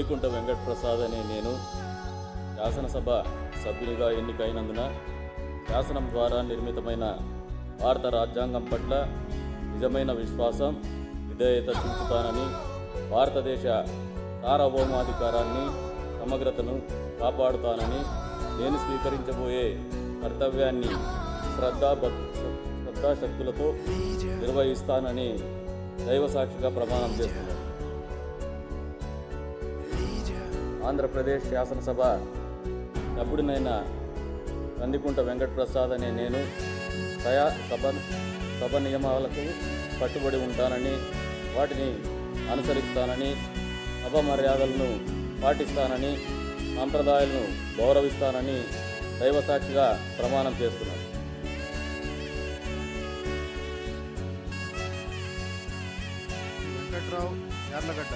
కందికుంట వెంకటప్రసాద్ అనే నేను శాసనసభ సభ్యునిగా ఎన్నికైనందున శాసనం ద్వారా నిర్మితమైన భారత రాజ్యాంగం పట్ల నిజమైన విశ్వాసం విధేయత చూపుతానని, భారతదేశ సార్వభౌమాధికారాన్ని సమగ్రతను కాపాడుతానని, నేను స్వీకరించబోయే కర్తవ్యాన్ని శ్రద్ధాశక్తులతో నిర్వహిస్తానని దైవసాక్షిగా ప్రమాణం చేస్తున్నాను. ఆంధ్రప్రదేశ్ శాసనసభ సభ్యుడినైన కందికుంట వెంకటప్రసాద్ అనే నేను సభ నియమాలకు కట్టుబడి ఉంటానని, వాటిని అనుసరిస్తానని, సభ మర్యాదలను పాటిస్తానని, సాంప్రదాయాలను గౌరవిస్తానని దైవసాక్షిగా ప్రమాణం చేస్తున్నాను. వెంకట్రావు యార్లగడ్డ.